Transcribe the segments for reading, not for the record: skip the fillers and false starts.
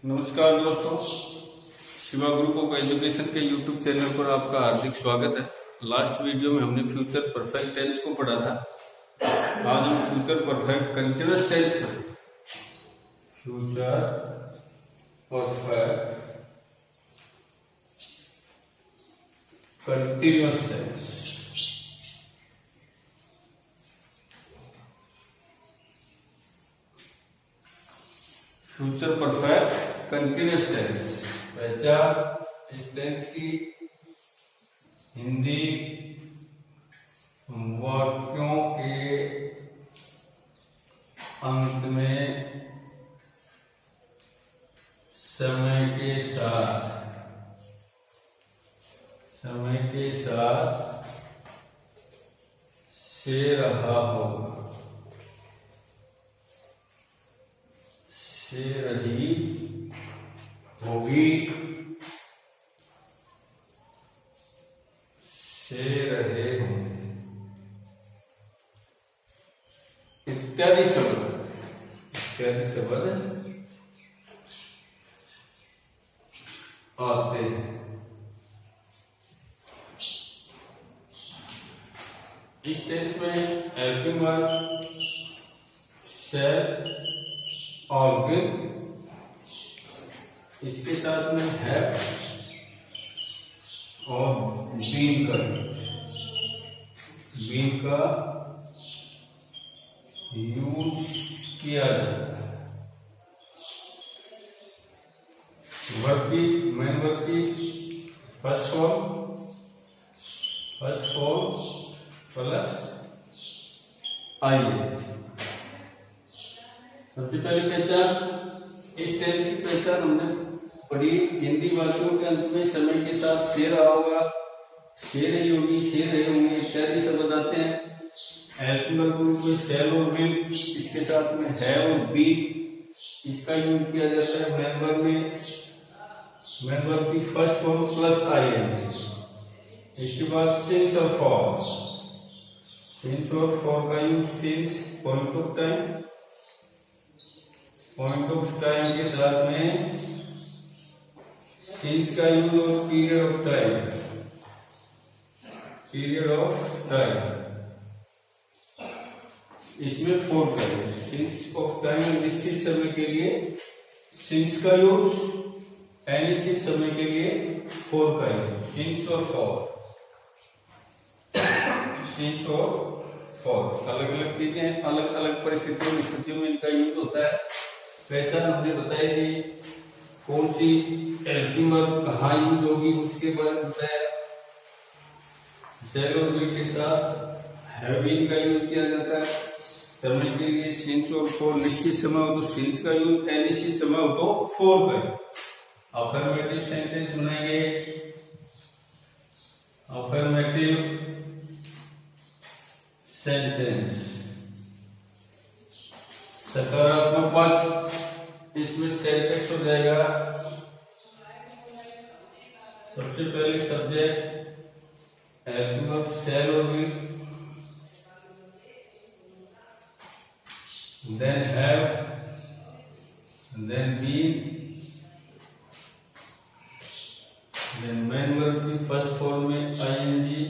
नमस्कार दोस्तों, Shiva group of education के यूट्यूब चैनल पर आपका हार्दिक स्वागत है। लास्ट वीडियो में हमने फ्यूचर परफेक्ट टेंस को पढ़ा था। आज हम फ्यूचर परफेक्ट कंटीन्यूअस टेंस में future perfect continuous tense future perfect continuous tense पहचान। इस टेंस की हिंदी वाक्यों के अंत में समय के साथ से रहा होगा, से रही होगी, से रहे होंगे इत्यादि शब्द आते हैं। इस टेंस में हेल्पिंग वर्ब शैल और विल, इसके साथ में हैव और बीन का यूज किया जाता है। वर्ब की मेन वर्ब की फर्स्ट फॉर्म प्लस आई। सबसे पहले पहचान, इस टेंस की पहचान हमने पढ़ी। हिंदी वाक्यों के अंत में समय के साथ से रहा होगा, से रही होगी, से रहे होंगे इत्यादि शब्द आते हैं। हेल्पिंग वर्ब में शैल और विल, इसके साथ में है और बी, इसका यूज किया जाता है। मेन वर्ब में मेन वर्ब की फर्स्ट फॉर्म प्लस आई है। इसके बाद सिंस और फॉर का use since point of time के साथ में सिंस का यूज और पीरियड ऑफ टाइम इसमें फोर करें। सिंस ऑफ टाइम निश्चित समय के लिए सिंस का यूज, अनिश्चित समय के लिए फोर का यूज। सिंस और फॉर अलग अलग चीजें, अलग अलग परिस्थितियों में इनका यूज होता है। पहचान हमने बताई कि कौन सी हेल्पिंग वर्ब कहाँ यूज होगी, उसके बारे में बताया। शैल और विल के साथ हैव बीन का यूज किया जाता है समय के लिए। सिंस और फॉर निश्चित समय हो तो सिंस का यूज, अनिश्चित समय हो तो फॉर का यूज। अफर्मेटिव सेंटेंस बनाएंगे। अफर्मेटिव सेंटेंस सकारात्मक वाक्य, इसमें सेंटेंस हो जाएगा। सबसे पहले सब्जेक्ट हेल्पिंग वर्ब शैल और will, then have, then been, then main verb की फर्स्ट फॉर्म में आईएनजी,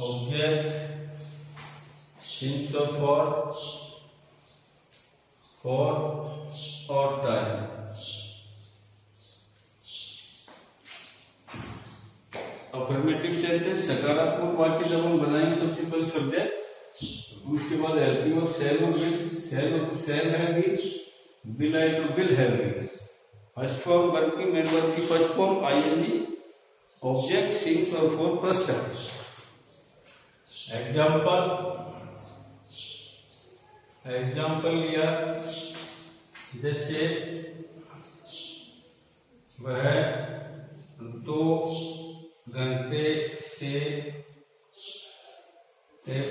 ऑब्जेक्ट सिंस और फॉर और टाइम। अफर्मेटिव सेंटेंस सकारात्मक वाक्य जब हम बनाएंगे, सबसे पहले सब्जेक्ट, उसके बाद हेल्पिंग वर्ब शैल और विल, तो शैल है विल है तो विल है विल। फर्स्ट फॉर्म वर्ब की, मेन वर्ब की first form ING, object since और फॉर प्लस टाइम। एग्जाम्पल लिया, जैसे वह 2 घंटे से एक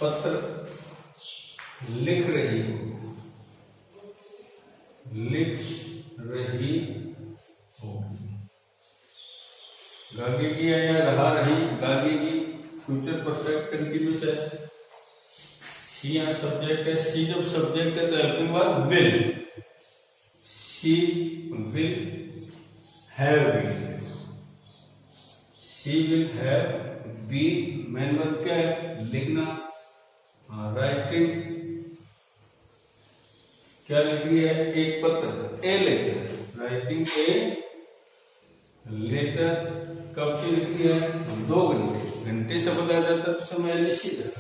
पत्र लिख रही होगी। गागेगी या रहा रही, गागेगी फ्यूचर परफेक्ट कंटिन्यूअस है। सी यहाँ सब्जेक्ट है, सी जब सब्जेक्ट है तो helping verb will, she will have been, she will have been main verb क्या है, लिखना, राइटिंग क्या लिख रही है, एक पत्र, a letter, writing a letter, कब से लिख रही है, 2 घंटे, घंटे से बताया जाता है तो समय निश्चित है,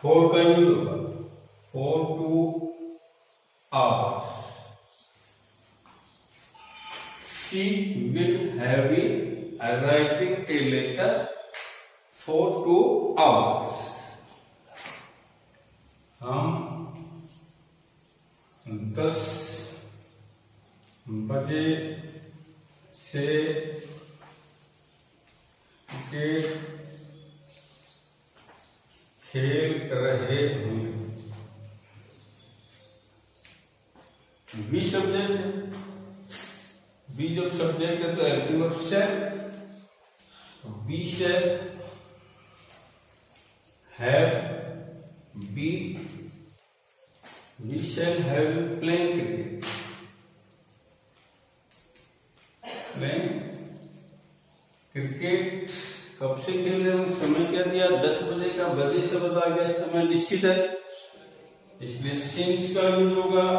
4 का यूज होगा, 4 to hours, she will have been writing a letter for 2 hours, हम 10 बजे से क्रिकेट खेल रहे हैं, बी सब्जेक्ट है, बी जब सब्जेक्ट है तो helping verb shall, we shall have be, we shall have been playing cricket, playing cricket कब से खेल रहे हैं, समय क्या दिया, 10 बजे का, बजे से बता गया, समय निश्चित है, इसलिए सिंस का यूज होगा,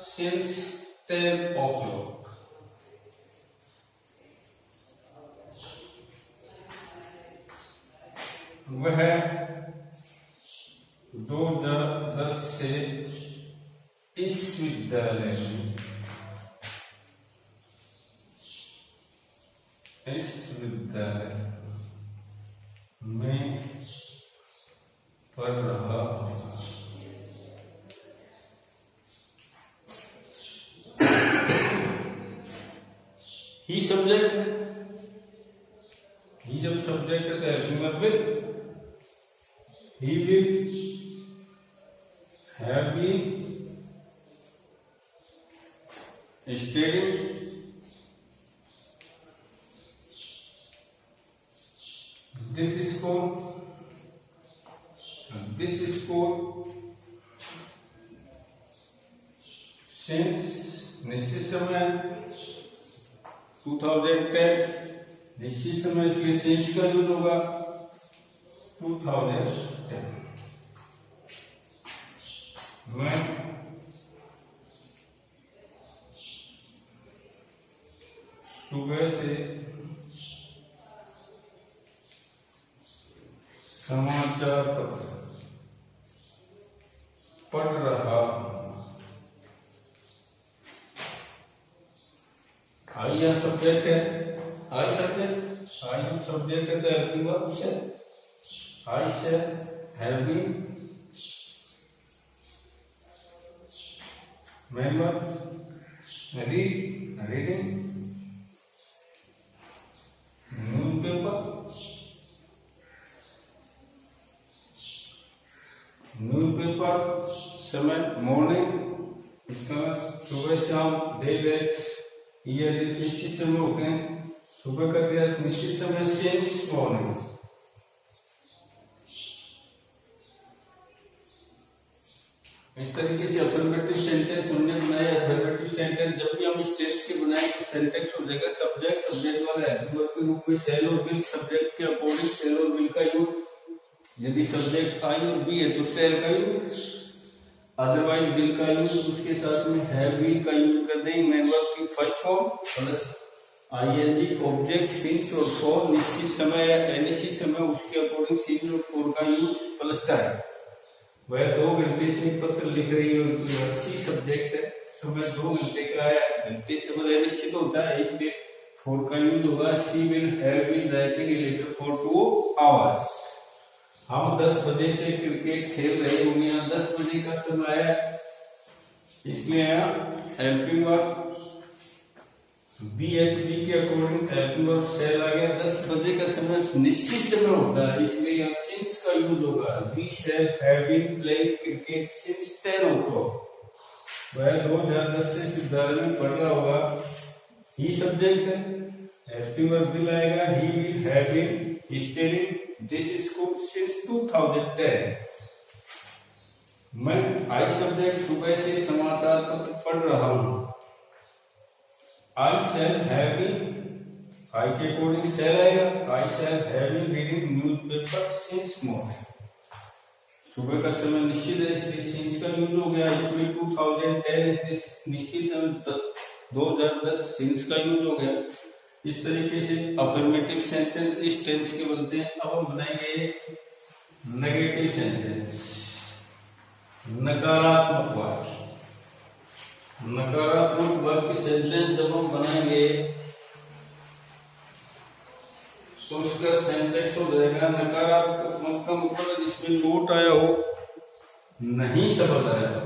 सिंस 10 o'clock, वह 2010 से इस विद्यालय में, इस विद्यालय में पढ़ रहा हूं, ही सब्जेक्ट है, ही जब सब्जेक्ट है तो helping verb will, he will have been studying this school since निश्चित समय 2010, निश्चित समय इसलिए since का यूज होगा 2010, मैं सुबह से समाचार पत्र पढ़ रहा हूं, आई यह सब्जेक्ट है, I subject, I you subject है तो हेल्पिंग वर्ब से, आई से have been, main verb read, reading, newspaper, newspaper समय मॉर्निंग, इसका सुबह शाम, डे लेट, ये निश्चित समय होते हैं, सुबह का दिया निश्चित समय सिंस मॉर्निंग, इस तरीके से अफर्मेटिव सेंटेंस हमने बनाया। अफर्मेटिव सेंटेंस जब भी हम इस टेंस के बनाए तो सेंटेंस हो जाएगा सब्जेक्ट, सब्जेक्ट वाला हेल्पिंग वर्ब के रूप में शैल और विल, सब्जेक्ट के अकॉर्डिंग शैल और विल का यूज, यदि सब्जेक्ट आई और बी है तो शैल का यूज, अदरवाइज विल का यूज, उसके साथ में हैव बीन का यूज कर देंगे। मेन वर्ब की first form plus ING object since और फॉर, निश्चित समय या अनिश्चित समय उसके अकॉर्डिंग सिंस और फॉर का यूज प्लस टाइम। वह 2 घंटे से पत्र लिख रही है, उनकी 80 सब्जेक्ट है, समय 2 घंटे का है, घंटे से बड़ा निश्चित होता है, इसलिए फॉर का यूज होगा। She will have been writing a letter for 2 hours। हम 10 बजे से क्रिकेट खेल रहे होंगे, यहाँ 10 बजे का समय है, इसलिए यहाँ helping verb we at we के अकॉर्डिंग हेल्पिंग वर्ब शैल आ गया। 10 बजे का समय निश्चित समय होता है, इसलिए यहाँ सिंस का यूज होगा। We shall have been playing cricket since 10 o'clock। वह 2010 से विद्यालय में पढ़ रहा होगा। ही सब्जेक्ट है, हेल्पिंग वर्ब भी लाएगा। He will have been studying this school since 2010। मैं आई सब्जेक्ट सुबह से समाचार पत्र पढ़ रहा हूँ। आई शैल हैव बीन, आई के अकॉर्डिंग शैल आएगा। I shall have been reading newspaper since morning. सुबह का समय निश्चित है इसलिए सिंस का यूज हो गया। इसमें 2010 इसलिए निश्चित समय 2010 सिंस का यूज हो गया। इस तरीके से अफर्मेटिव सेंटेंस इस टेंस के बनते हैं। अब हम बनाएंगे नेगेटिव सेंटेंस, नकारात्मक वाक्य। नकारात्मक वाक्य सेंटेंस जब हम बनाएंगे तो उसका सेंटेंस हो जाएगा नकारात्मक का मतलब जिसमें नोट आया हो, नहीं शब्द आया हो।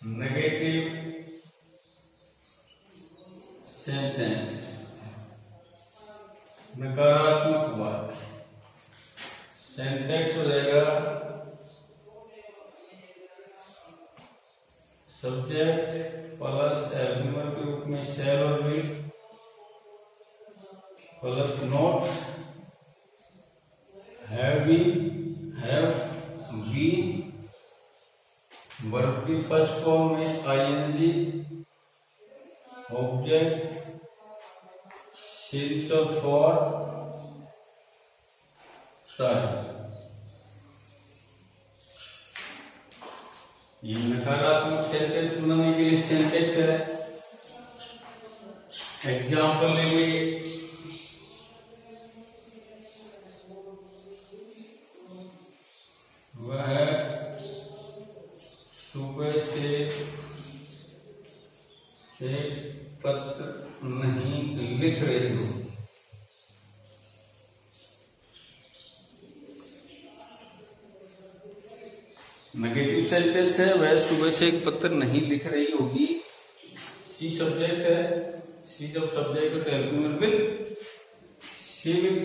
नेगेटिव सेंटेंस, नकारात्मक वाक्य सेंटेंस हो जाएगा सब्जेक्ट प्लस एडवर्ब के रूप में शैल और will plus not, have been, have been, verb की फर्स्ट फॉर्म में आईएनजी, ऑब्जेक्ट सिंस और फॉर, ये नकारात्मक सेंटेंस बनाने के लिए सेंटेंस है। एग्जाम्पल लेंगे, वह सुबह से एक पत्र नहीं लिख रही हो। नेगेटिव सेंटेंस है, वह सुबह से एक पत्र नहीं लिख रही होगी। सी सब्जेक्ट है, सी जब सब्जेक्ट है तो will, she will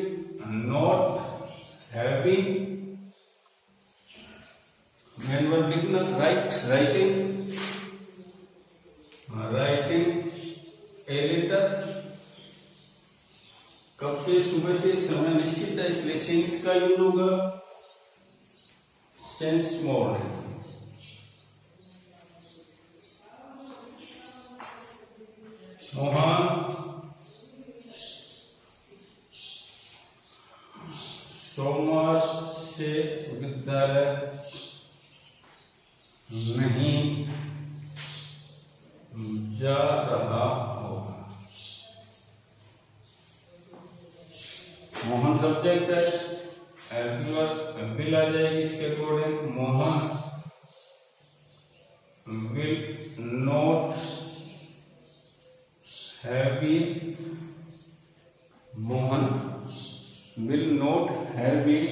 not have been, main verb लिखना write, writing, writing a letter. कब से, सुबह से, समय निश्चित है इसलिए सिंस का यूज होगा, सिंस मॉर्निंग। मोहन सोमवार से विद्यालय नहीं जा रहा होगा। मोहन सब्जेक्ट है, विल आ जाएगी इसके according. Mohan will not have been, Mohan will not have been,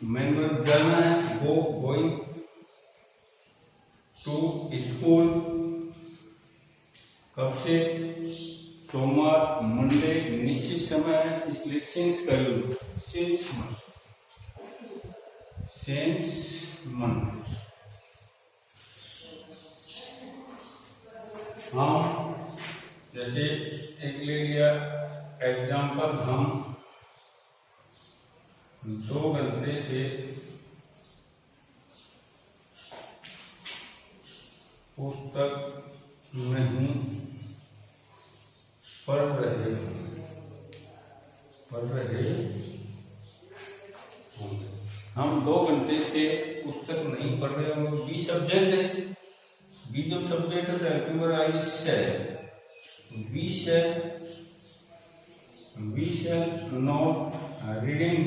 main verb जाना है, गो, गोइंग टू स्कूल। कब से, सोमवार, मंडे, निश्चित समय है इसलिए सिंस का use, since month, since month. हम जैसे एक ले लिया एग्जाम्पल, हम 2 घंटे से पुस्तक नहीं पढ़ रहे होंगे। हम 2 घंटे से पुस्तक नहीं पढ़ रहे होंगे। बी सब्जेक्ट है, बी जब सब्जेक्ट है तो आएगी shall, we shall not reading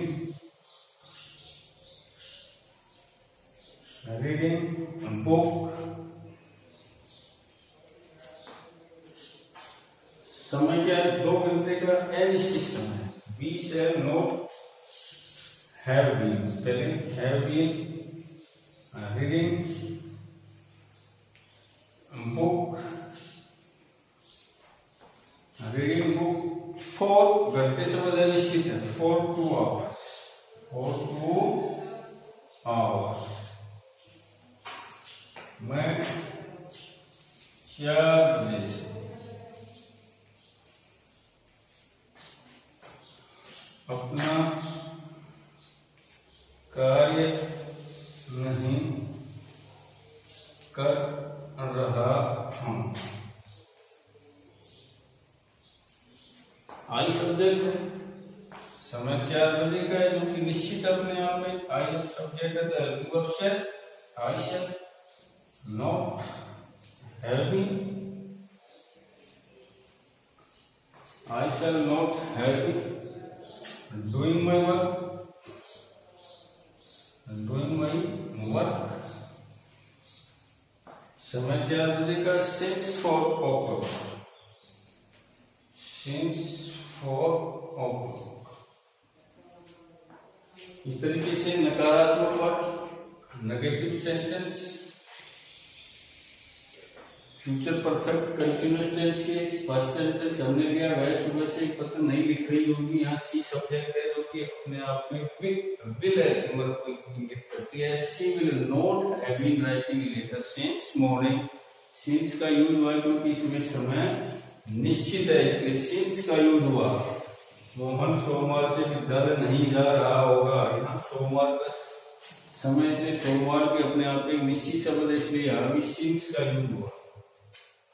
book. समय क्या है, 2 घंटे का अनिश्चित समय है। We shall not have been, पहले have been reading book, reading book for, घंटे समय निश्चित है, फॉर 2 आवर्स, फॉर 2 आवर्स। मैं 4 बजे से अपना कार्य नहीं कर रहा हूं। आई सब्जेक्ट है, समय 4 बजे का है जो कि निश्चित अपने आप में आई जब सब्जेक्ट है तो हेल्पिंग वर्ब से I shall not have been, I shall not have been doing my work, समय 4 बजे का सिंस फॉर ऑक्टोबर, इस तरीके से नकारात्मक वाक्य, negative sentence, future perfect continuous tense के फर्स्ट सेंटेंस हमने लिया, वह सुबह से पत्र नहीं लिख रही होगी, यहाँ सी सब्जेक्ट है जो कि अपने आप में विल है को इंगित करती है। She will not have been writing letter since morning, since का यूज हुआ क्योंकि इसमें समय निश्चित है, इसलिए सिंस का यूज हुआ। मोहन सोमवार से विद्यालय नहीं जा रहा होगा, यहाँ सोमवार का समय इसलिए सोमवार भी अपने आप में निश्चित शब्द है, इसलिए यहाँ भी सिंस का यूज हुआ।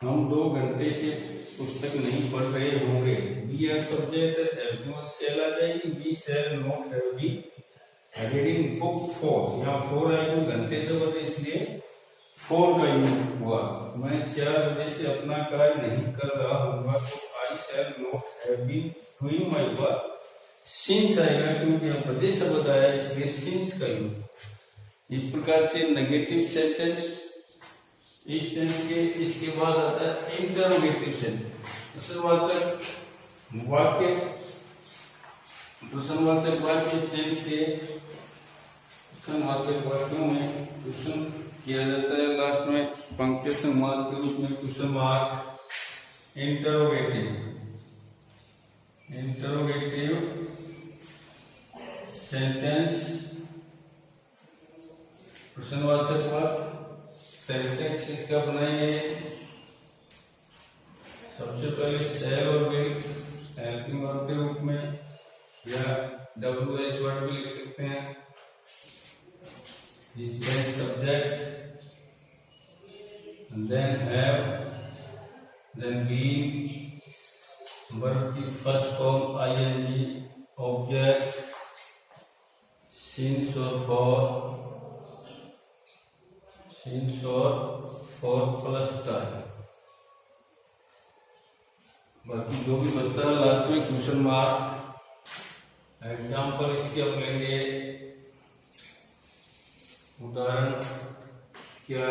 हम 2 घंटे से पुस्तक नहीं पढ़ रहे होंगे, बी आर सब्जेक्ट सेल आ जाएगी, we shall not have been reading book for, यहाँ 4 आएगी घंटे से बजे इसलिए 4 का यूज हुआ। मैं 4 बजे से अपना कार्य नहीं कर रहा हूँगा तो I shall not have been doing my work, since आएगा क्योंकि यहाँ बजे शब्द आया इसलिए सिंस का यूज। इस प्रकार से नेगेटिव सेंटेंस इस टेंस के, इसके बाद आता है इंटरोगेटिव सेंटेंस, प्रश्नवाचक वाक्य, प्रश्नवाचक वाक्य इस टेंस के प्रश्नवाचक वाक्यों में क्वेश्चन किया जाता है, लास्ट में पंक्चुएशन मार्क के रूप में क्वेश्चन मार्क। इंटरोगेटिव सेंटेंस, प्रश्नवाचक वाक्य सेंटेंस इसका बनाइए। सबसे पहले शैल और विल हेल्पिंग वर्ब के रूप में या WH वर्ड भी लिख सकते हैं। इसमें subject, then have, then being, verb की first form ING, object, since और फॉर प्लस टाइम, बाकी जो भी बचता है लास्ट में क्वेश्चन मार्क। एग्जाम्पल इसके हम लेंगे, उदाहरण क्या,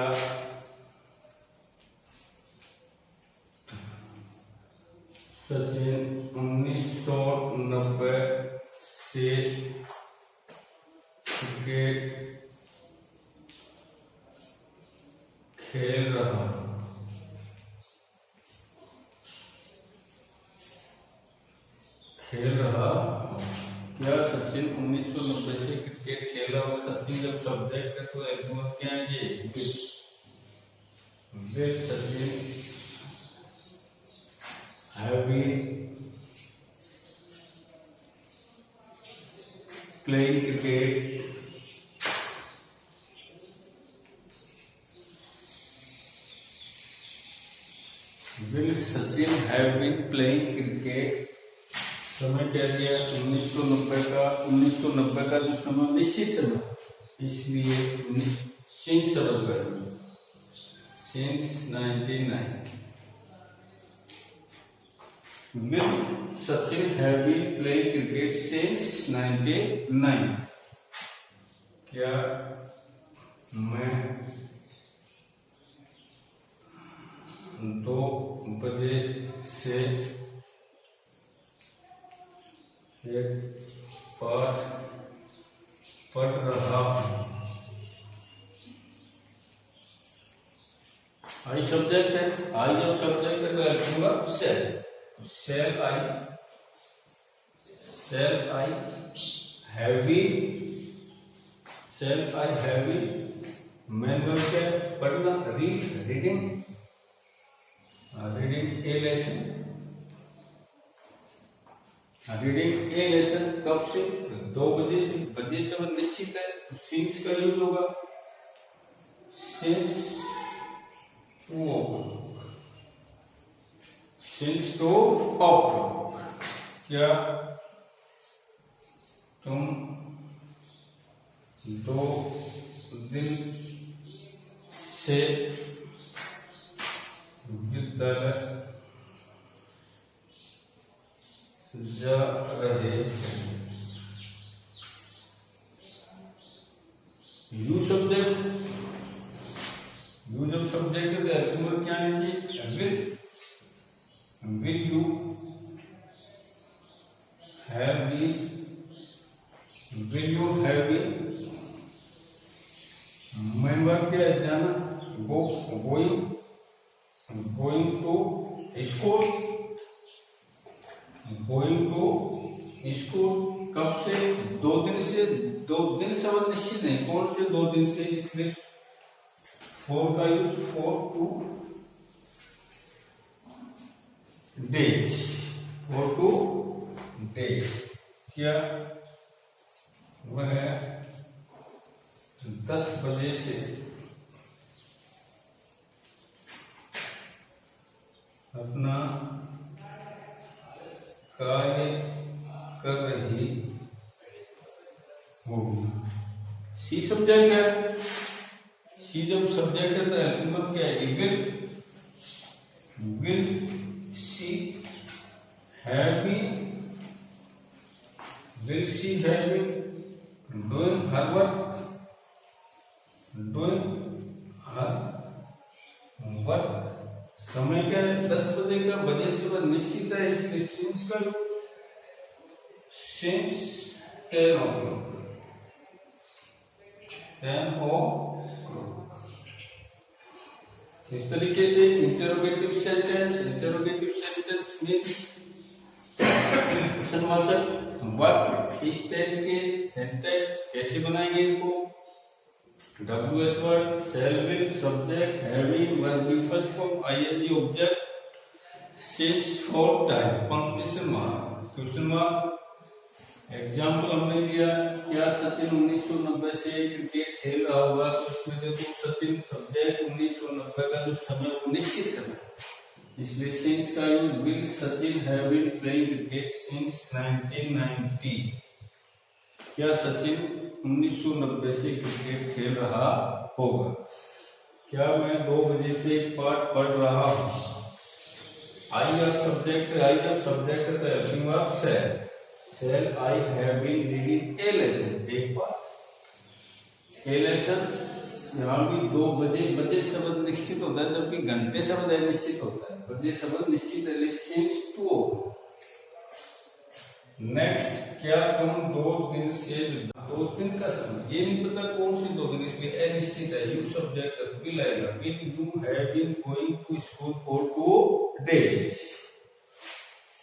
सचिन 1990 से क्रिकेट खेल रहा, क्या सचिन 1990 से क्रिकेट खेल रहा? सचिन जब सब्जेक्ट है तो एग्जाम्पल क्या है ये will Sachin have been playing cricket will Sachin have been playing cricket. समय क्या दिया 1990 का जो समय निश्चित समय, इसलिए सिंस शब्द का since 99। Will Sachin have been playing cricket since 99, क्या मैं 2 बजे से एक पाठ पढ़ रहा हूं। आई सब्जेक्ट है, आई जब सब्जेक्ट है तो helping verb shall, shall I have been, main verb क्या है पढ़ना, reading a lesson, reading a lesson कब से 2 बजे से, बजे से निश्चित है तो सिंस का यूज होगा, सिंस टू ऑक्टोबर, क्या तुम 2 दिन से विद्यालय जा रहे हैं? यू सब्जेक्ट, यू जब सब्जेक्ट है तो हेल्पिंग क्या आनी चाहिए? Will you have been, will you have been. Main verb क्या है? जाना, going, going to school, going to school. कब से? 2 दिन से। 2 दिन शब्द निश्चित नहीं, कौन से 2 दिन से, इसलिए फोर का use, 4 to days, 4 to days। क्या वह 10 बजे से अपना कार्य कर रही होगी। सी सब्जेक्ट है, सी जब सब्जेक्ट है तो हेल्पिंग क्या है? Will she have been, will she have been doing her work, doing her work. समय क्या है? 10 बजे का, बजे से वह निश्चित है, इसलिए सिंस का, सिंस 10 o'clock, 10 o'clock। इस तरीके से interrogative sentence, interrogative sentence means प्रश्नवाचक वर्ब। इस टेंस के सेंटेंस कैसे बनाएंगे इनको? WH word, shall will subject, having verb की first form, ing object, since for time, punctuation mark, question mark. Example हमने लिया, क्या सचिन 1990 से क्रिकेट खेल रहा होगा? तो उसमें देखो सचिन सब्जेक्ट, 1990 का जो समय वो निश्चित समय, इसलिए सिंस का use. Will Sachin have been playing cricket since 1990। क्या सचिन 1990 से क्रिकेट खेल रहा होगा? क्या मैं 2 बजे से पाठ पढ़ रहा हूँ? आई जब सब्जेक्ट, आई जब सब्जेक्ट है तो helping verb shall, shall I have been reading a lesson, एक बार ए लेसन। यहाँ भी 2 बजे, बजे शब्द निश्चित होता है, जबकि घंटे शब्द निश्चित होता है। बजे शब्द निश्चित है, सिंस 2। नेक्स्ट, क्या तुम 2 दिन से, 2 दिन का समय, ये नहीं पता कौन सी 2 दिन, इसलिए अनिश्चित है। यू सब्जेक्ट विल आएगा, will you have been going to school for 2 days।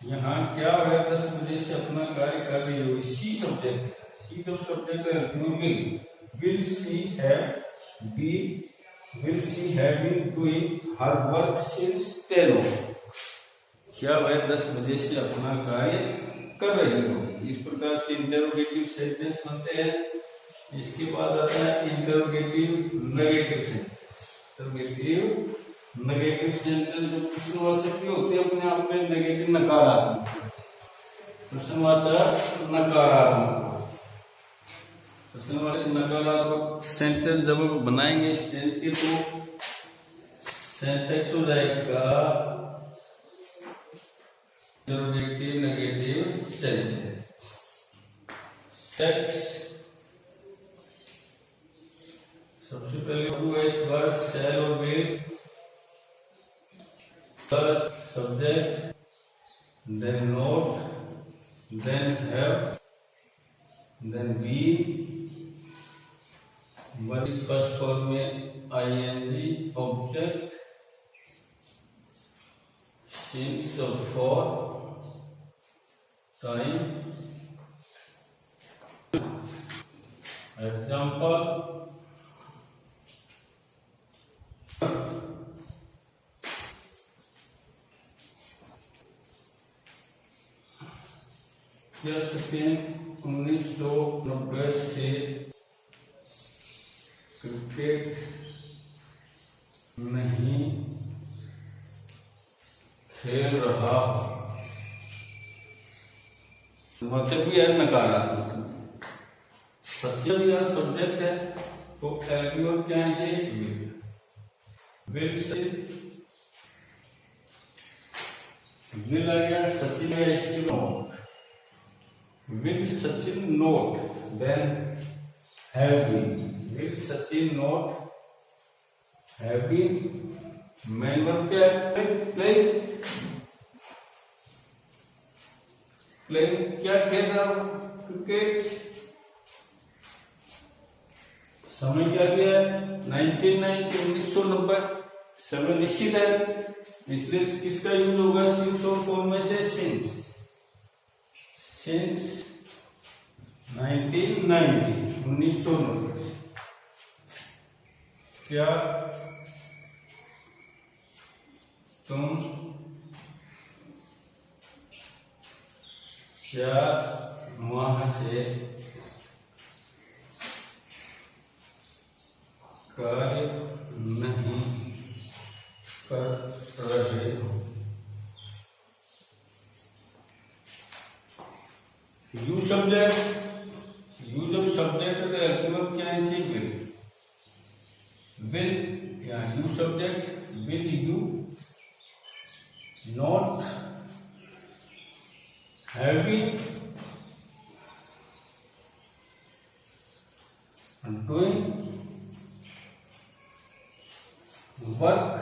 यहाँ क्या है? 10 बजे से अपना कार्य कर रही होगी। सी सब्जेक्ट है, सी जब सब्जेक्ट है, will she have been, will she have been doing her work since 10 o'clock। क्या वह 10 बजे से अपना कार्य कर रही होगी। इस प्रकार से इंटरोगेटिव सेंटेंस बनते हैं। इसके बाद आता है interrogative negative sentence. Interrogative negative sentence जो प्रश्नवाचक भी होते हैं अपने आप में नेगेटिव, नकारात्मक। प्रश्नवाचक नकारात्मक, प्रश्नवाचक नकारात्मक सेंटेंस जब हम बनाएंगे इस टेंस के, तो सेंटेंस हो जाएगा इंटरोगेटिव नेगेटिव सेंटेंस। सबसे पहले वर्ड शैल और will, subject, then not, then have, then be। Verb first form में ing object, since for time. Example, क्या सचिन 1990 से क्रिकेट नहीं खेल रहा वाचक भी है, नकारात्मक। सचिव या सब्जेक्ट है तो एल्क्यूअल क्या है, विल से विल आ गया, सचिन है इसके not, will Sachin not, then have been, will Sachin not have been, main verb क्या है, प्लेइंग, प्लेइंग क्या खेल रहा हूं, क्रिकेट, समय क्या दिया है 1990, समय निश्चित है इसलिए किसका यूज होगा, सिंस और फॉर्म में से सिंस, सिंस 1990 क्या तुम 4 माह से कार्य नहीं कर रहे हो। Use subject, use of subject का एल्क्यूअल क्या है, विल या use subject, will you not have been doing work,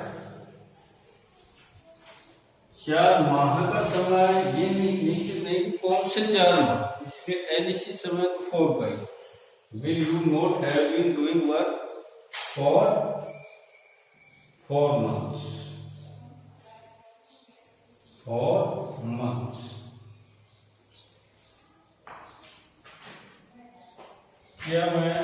4 माह का समय, ये निश्चित नहीं कि कौन से 4 माह, इसके अनिश्चित समय तो 4 का ही, will you not have been doing work for 4 months, 4 months, क्या मैं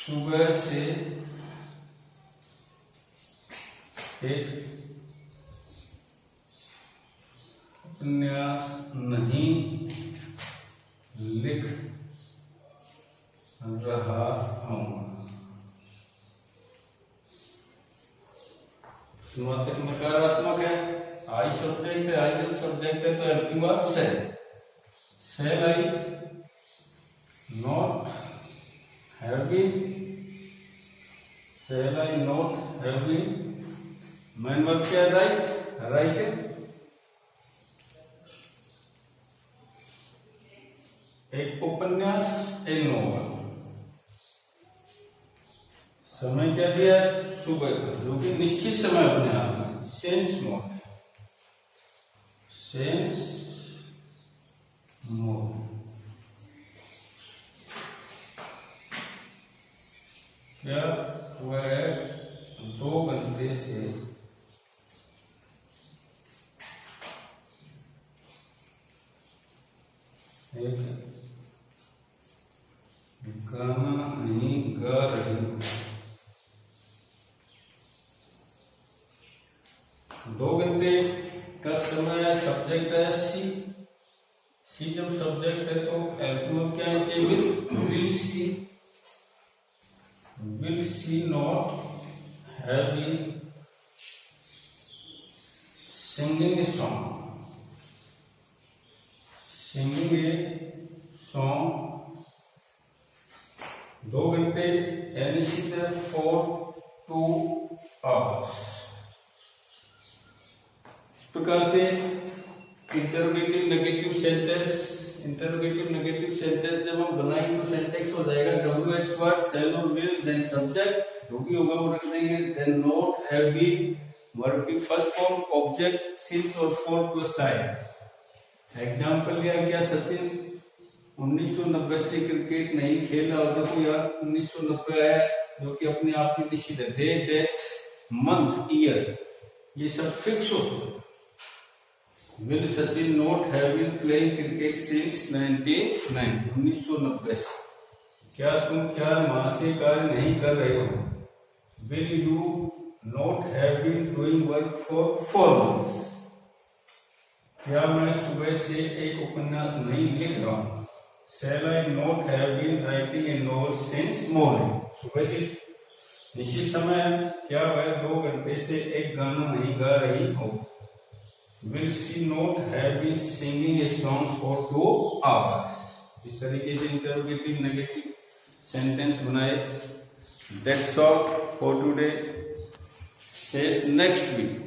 सुबह से एक उपन्यास नहीं लिख रहा हूं, समाचार नकारात्मक है, आई सब्जेक्ट है, आई सब्जेक्ट है तो एल्क्यूअल से, shall I not have been, shall I not have been, main verb क्या है, राइट, राइट है, एक उपन्यास, ए नोवेल, समय क्या दिया है, सुबह का, जो कि निश्चित समय अपने आप में, सेंस मोड, सेंस मोड, क्या वह 2 घंटे से एक गाना नहीं गा रही हूं, 2 घंटे का समय सब्जेक्ट है सी, सी जब सब्जेक्ट है तो एल्क्यूअल क्या है, will C, will she not have been singing a song, singing a song, 2 घंटे अनिश्चित है, for 2 hours, इस प्रकार से interrogative negative sentence, interrogative negative sentence जब हम बनाएंगे तो सेंटेंस हो जाएगा WH वर्ड, शैल और विल, देन सब्जेक्ट जो भी होगा वो रख देंगे, then not, have been, verb की फर्स्ट फॉर्म, ऑब्जेक्ट, सिंस और फॉर प्लस टाइम। एग्जांपल लिया गया, सचिन 1990 से क्रिकेट नहीं खेला, और देखो यार 1990 आया जो कि अपने आप में निश्चित है, डे, डेट, मंथ, ईयर, ये सब फिक्स होता है। Will Sachin not have been playing cricket since 1990 से? क्या तुम 4 माह से कार्य नहीं कर रहे हो? Will you not have been doing work for 4 months? क्या मैं सुबह से एक उपन्यास नहीं लिख रहा हूँ? Shall I not have been writing a novel since morning? सुबह से निश्चित समय, क्या वह 2 घंटे से एक गाना नहीं गा रही हो? will she not have been singing a song for 2 hours? इस तरीके से इंटरोगेटिव नेगेटिव सेंटेंस बनाए. That's all for today. See you next week.